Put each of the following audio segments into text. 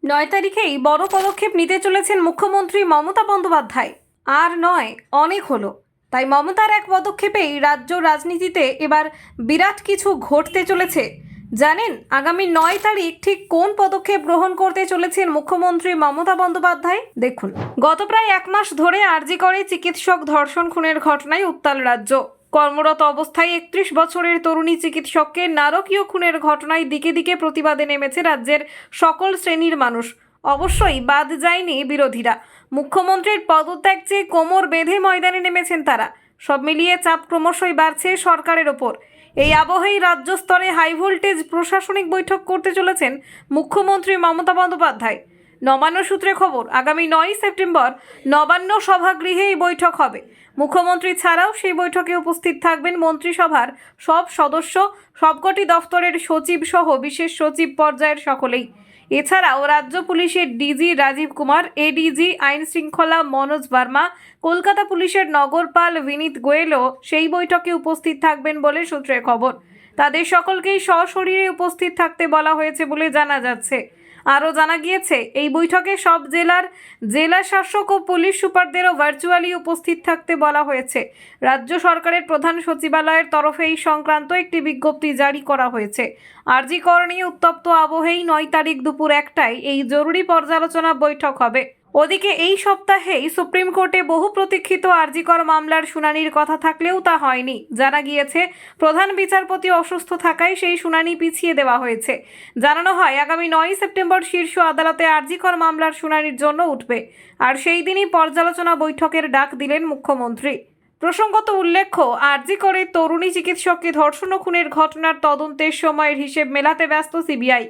9 তারিখেই বড় পদক্ষেপ নিতে চলেছেন মুখ্যমন্ত্রী মমতা বন্দ্যোপাধ্যায়। আর নয়, অনেক হলো। তাই মমতার এক পদক্ষেপেই রাজ্য রাজনীতিতে এবার বিরাট কিছু ঘটতে চলেছে। জানেন আগামী 9 তারিখ ঠিক কোন পদক্ষেপ গ্রহণ করতে চলেছেন মুখ্যমন্ত্রী মমতা বন্দ্যোপাধ্যায়? দেখুন, গত প্রায় 1 মাস ধরে আরজি করে চিকিৎসক ধর্ষণ খুনের ঘটনায় উত্তাল রাজ্য। কর্মরত অবস্থায় 31 বছরের তরুণী চিকিৎসককে নারকীয় খুনের ঘটনায় দিকে দিকে প্রতিবাদে নেমেছে রাজ্যের সকল শ্রেণীর মানুষ। অবশ্যই বাদ যায়নি বিরোধীরা। মুখ্যমন্ত্রীর পদত্যাগ চেয়ে কোমর বেঁধে ময়দানে নেমেছেন তারা। সব মিলিয়ে চাপ ক্রমশই বাড়ছে সরকারের ওপর। এই আবহেই রাজ্য স্তরে হাই ভোল্টেজ প্রশাসনিক বৈঠক করতে চলেছেন মুখ্যমন্ত্রী মমতা বন্দ্যোপাধ্যায়। নবান্ন সূত্রে খবর, আগামী 9 সেপ্টেম্বর নবান্ন সভাগৃহে এই বৈঠক হবে। মুখ্যমন্ত্রী ছাড়াও সেই বৈঠকে উপস্থিত থাকবেন মন্ত্রিসভার সব সদস্য, সবকটি দফতরের সচিব সহ বিশেষ সচিব পর্যায়ের সকলেই। এছাড়াও রাজ্য পুলিশের ডিজি রাজীব কুমার, এডিজি আইন শৃঙ্খলা মনোজ ভার্মা, কলকাতা পুলিশের নগরপাল বিনীত গোয়েলও সেই বৈঠকে উপস্থিত থাকবেন বলে সূত্রের খবর। তাদের সকলকেই সশরীরে উপস্থিত থাকতে বলা হয়েছে বলে জানা যাচ্ছে। আরও জানা গিয়েছে, এই বৈঠকে সব জেলার জেলা শাসক ও পুলিশ সুপারদেরও ভার্চুয়ালি উপস্থিত থাকতে বলা হয়েছে। রাজ্য সরকারের প্রধান সচিবালয়ের তরফে এই সংক্রান্ত একটি বিজ্ঞপ্তি জারি করা হয়েছে। আরজি কর নিয়ে উত্তপ্ত আবহেই 9 তারিখ দুপুর 1টায় এই জরুরি পর্যালোচনা বৈঠক হবে। ওদিকে এই সপ্তাহেই সুপ্রিম কোর্টে বহু প্রতীক্ষিত আরজি কর মামলার শুনানির কথা থাকলেও তা হয়নি। জানা গিয়েছে, প্রধান বিচারপতি অসুস্থ থাকায় সেই শুনানি পিছিয়ে দেওয়া হয়েছে। জানানো হয়, আগামী 9 সেপ্টেম্বর শীর্ষ আদালতে আরজি কর মামলার শুনানির জন্য উঠবে। আর সেই দিনই পর্যালোচনা বৈঠকের ডাক দিলেন মুখ্যমন্ত্রী। প্রসঙ্গত উল্লেখ্য, আরজি করে তরুণী চিকিৎসককে ধর্ষণ ও খুনের ঘটনার তদন্তের সময়ের হিসেব মেলাতে ব্যস্ত সিবিআই।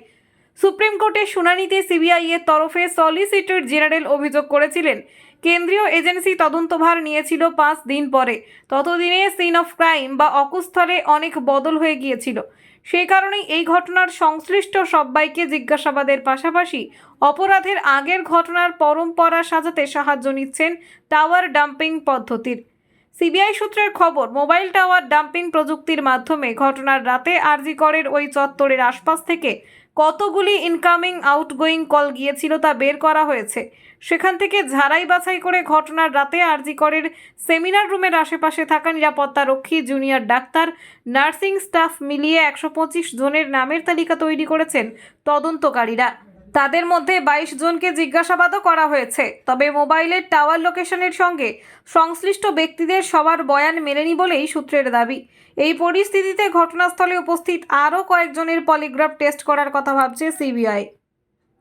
সুপ্রিম কোর্টের শুনানিতে সিবিআই এর তরফে সলিসিটর জেনারেল অভিযোগ করেছিলেন, কেন্দ্রীয় এজেন্সি তদন্তভার নিয়েছিল 5 দিন পরে। ততদিনে সিন অফ ক্রাইম বা অকুস্থলে অনেক বদল হয়ে গিয়েছিল। সেই কারণেই এই ঘটনার সংশ্লিষ্ট সবাইকে জিজ্ঞাসাবাদের পাশাপাশি অপরাধের আগের ঘটনার পরম্পরা সাজাতে সাহায্য নিচ্ছেন টাওয়ার ডাম্পিং পদ্ধতির। সিবিআই সূত্রের খবর, মোবাইল টাওয়ার ডাম্পিং প্রযুক্তির মাধ্যমে ঘটনার রাতে আরজি করের ওই চত্বরের আশপাশ থেকে কতগুলি ইনকামিং আউটগোয়িং কল গিয়েছিল তা বের করা হয়েছে। সেখান থেকে ঝাড়াই বাছাই করে ঘটনার রাতে আরজি করের সেমিনার রুমের আশেপাশে থাকা নিরাপত্তারক্ষী, জুনিয়র ডাক্তার, নার্সিং স্টাফ মিলিয়ে 125 জনের নামের তালিকা তৈরি করেছেন তদন্তকারীরা। তাদের মধ্যে 22 জনকে জিজ্ঞাসাবাদও করা হয়েছে। তবে মোবাইলের টাওয়ার লোকেশনের সঙ্গে সংশ্লিষ্ট ব্যক্তিদের সবার বয়ান মেলেনি বলেই সূত্রের দাবি। এই পরিস্থিতিতে ঘটনাস্থলে উপস্থিত আরও কয়েকজনের পলিগ্রাফ টেস্ট করার কথা ভাবছে সিবিআই।